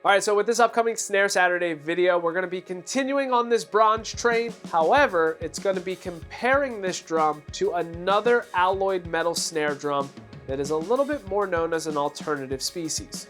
All right, so with this upcoming Snare Saturday video, we're going to be continuing on this bronze train. However, it's going to be comparing this drum to another alloyed metal snare drum that is a little bit more known as an alternative species.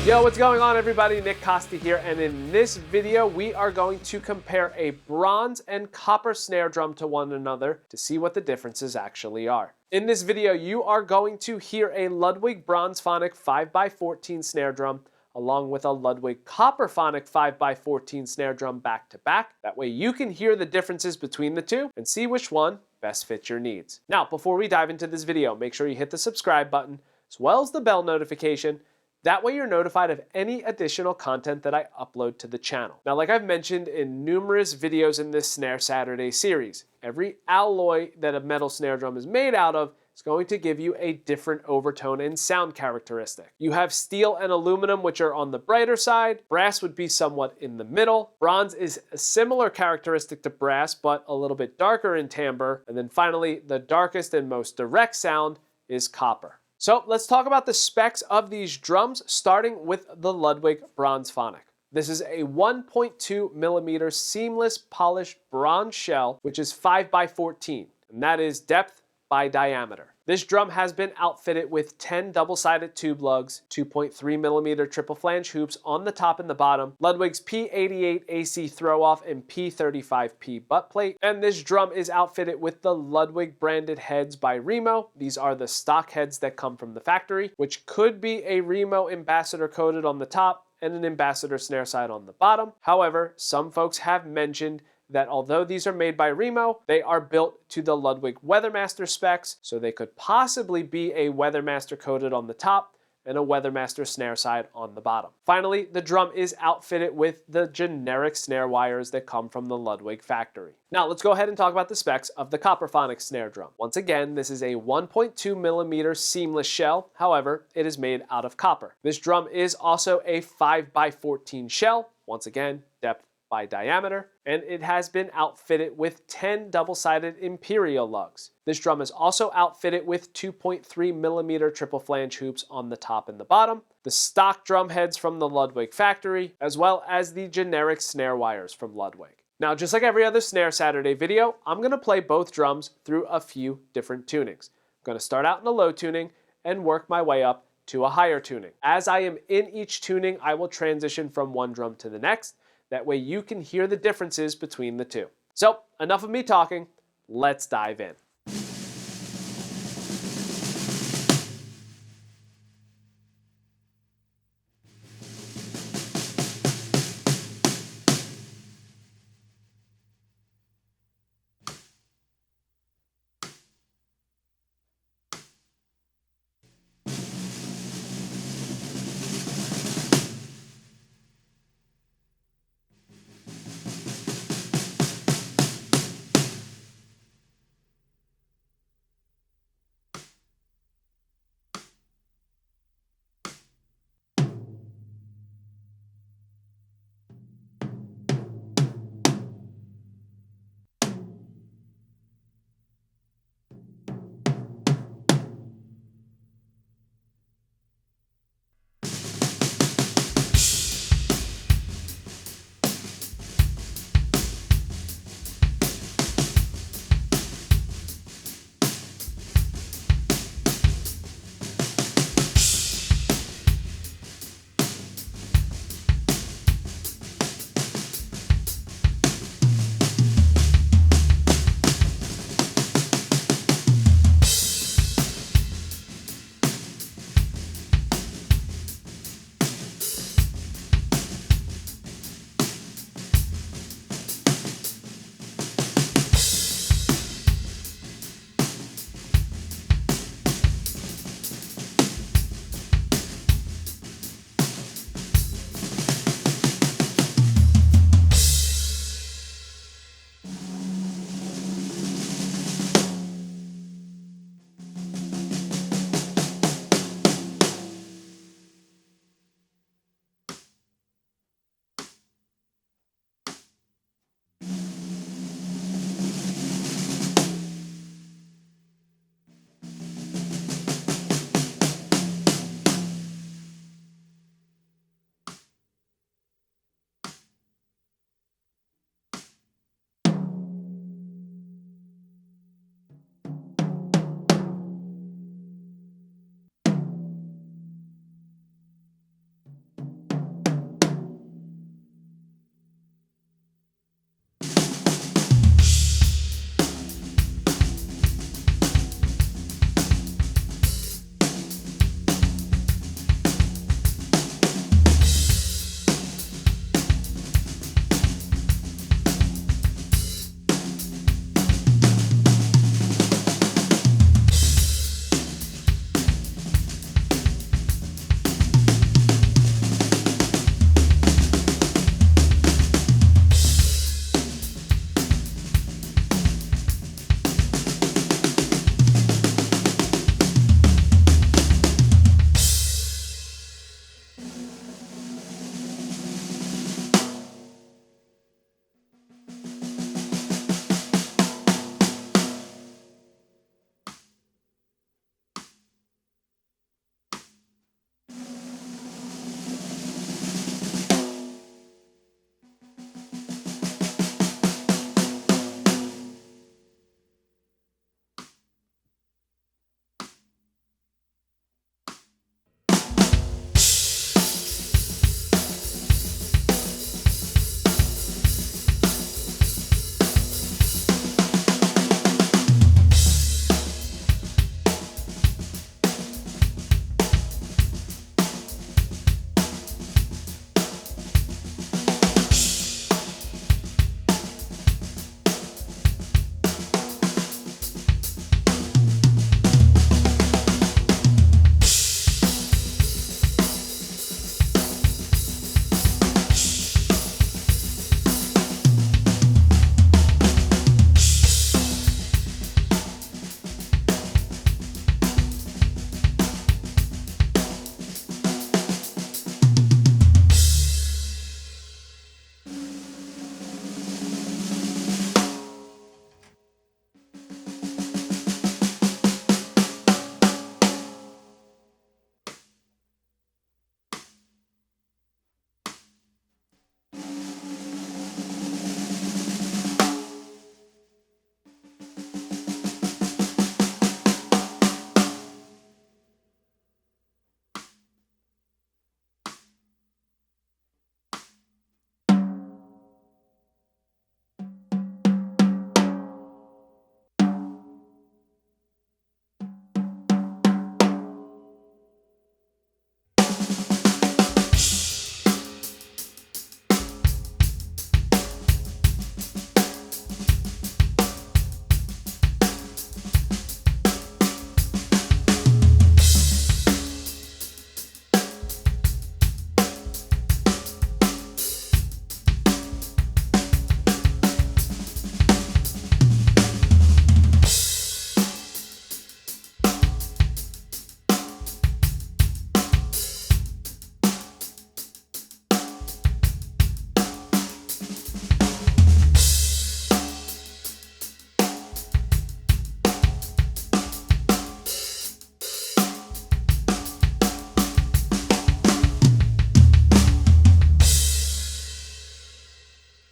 Yo, what's going on everybody? Nick Costa here, and in this video we are going to compare a bronze and copper snare drum to one another to see what the differences actually are. In this video you are going to hear a Ludwig Bronzephonic 5x14 snare drum along with a Ludwig copperphonic 5x14 snare drum back to back. That way you can hear the differences between the two and see which one best fits your needs. Now, before we dive into this video, make sure you hit the subscribe button as well as the bell notification. That way you're notified of any additional content that I upload to the channel. Now, like I've mentioned in numerous videos in this Snare Saturday series, every alloy that a metal snare drum is made out of is going to give you a different overtone and sound characteristic. You have steel and aluminum, which are on the brighter side. Brass would be somewhat in the middle. Bronze is a similar characteristic to brass, but a little bit darker in timbre. And then finally, the darkest and most direct sound is copper. So let's talk about the specs of these drums, starting with the Ludwig Bronzephonic. This is a 1.2 millimeter seamless polished bronze shell, which is 5x14, and that is depth by diameter. This drum has been outfitted with 10 double-sided tube lugs, 2.3 millimeter triple flange hoops on the top and the bottom, Ludwig's P88 AC throw-off and P35P butt plate, and this drum is outfitted with the Ludwig branded heads by Remo. These are the stock heads that come from the factory, which could be a Remo ambassador coated on the top and an ambassador snare side on the bottom. However, some folks have mentioned that although these are made by Remo, they are built to the Ludwig Weathermaster specs, so they could possibly be a Weathermaster coated on the top and a Weathermaster snare side on the bottom. Finally, the drum is outfitted with the generic snare wires that come from the Ludwig factory. Now let's go ahead and talk about the specs of the copperphonic snare drum. Once again, this is a 1.2 millimeter seamless shell. However, it is made out of copper. This drum is also a 5x14 shell. Once again, depth by diameter, and it has been outfitted with 10 double-sided imperial lugs. This drum is also outfitted with 2.3 millimeter triple flange hoops on the top and the bottom, the stock drum heads from the Ludwig factory, as well as the generic snare wires from Ludwig. Now, just like every other Snare Saturday video, I'm going to play both drums through a few different tunings. I'm going to start out in a low tuning and work my way up to a higher tuning. As I am in each tuning, I will transition from one drum to the next. That way you can hear the differences between the two. So, enough of me talking, let's dive in.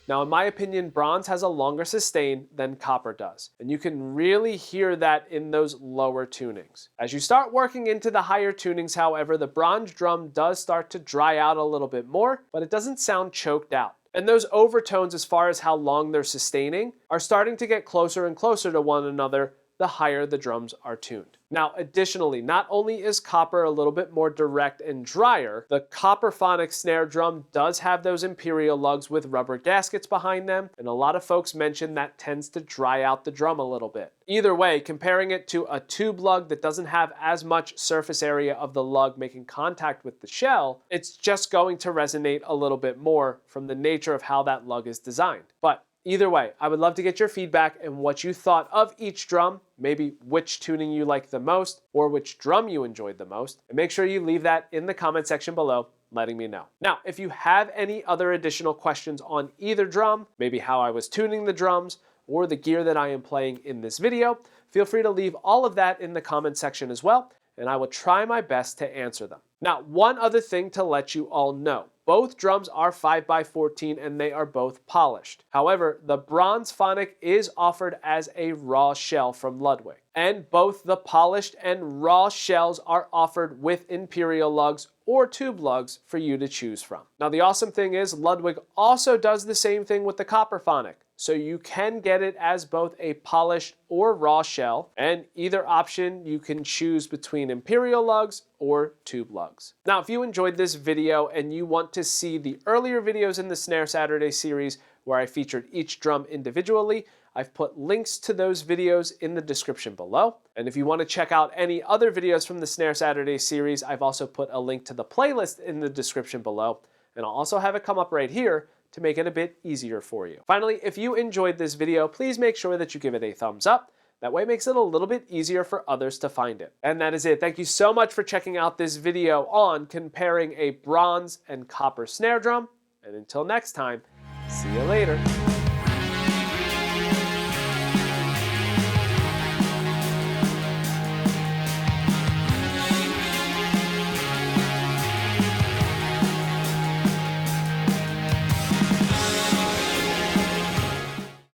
Now, in my opinion, bronze has a longer sustain than copper does, and you can really hear that in those lower tunings. As you start working into the higher tunings, however, the bronze drum does start to dry out a little bit more, but it doesn't sound choked out. And those overtones, as far as how long they're sustaining, are starting to get closer and closer to one another the higher the drums are tuned. Now, additionally, not only is copper a little bit more direct and drier, the copperphonic snare drum does have those imperial lugs with rubber gaskets behind them, and a lot of folks mention that tends to dry out the drum a little bit. Either way, comparing it to a tube lug that doesn't have as much surface area of the lug making contact with the shell, it's just going to resonate a little bit more from the nature of how that lug is designed. But either way, I would love to get your feedback and what you thought of each drum, maybe which tuning you liked the most or which drum you enjoyed the most, and make sure you leave that in the comment section below, letting me know. Now, if you have any other additional questions on either drum, maybe how I was tuning the drums or the gear that I am playing in this video, feel free to leave all of that in the comment section as well, and I will try my best to answer them. Now, one other thing to let you all know. Both drums are 5x14 and they are both polished. However, the Bronzephonic is offered as a raw shell from Ludwig. And both the polished and raw shells are offered with imperial lugs or tube lugs for you to choose from. Now, the awesome thing is Ludwig also does the same thing with the Copperphonic. So you can get it as both a polished or raw shell, and either option you can choose between imperial lugs or tube lugs. Now, if you enjoyed this video and you want to see the earlier videos in the Snare Saturday series where I featured each drum individually, I've put links to those videos in the description below. And if you want to check out any other videos from the Snare Saturday series, I've also put a link to the playlist in the description below. And I'll also have it come up right here to make it a bit easier for you. Finally, if you enjoyed this video, please make sure that you give it a thumbs up. That way it makes it a little bit easier for others to find it. And that is it. Thank you so much for checking out this video on comparing a bronze and copper snare drum. And until next time, see you later.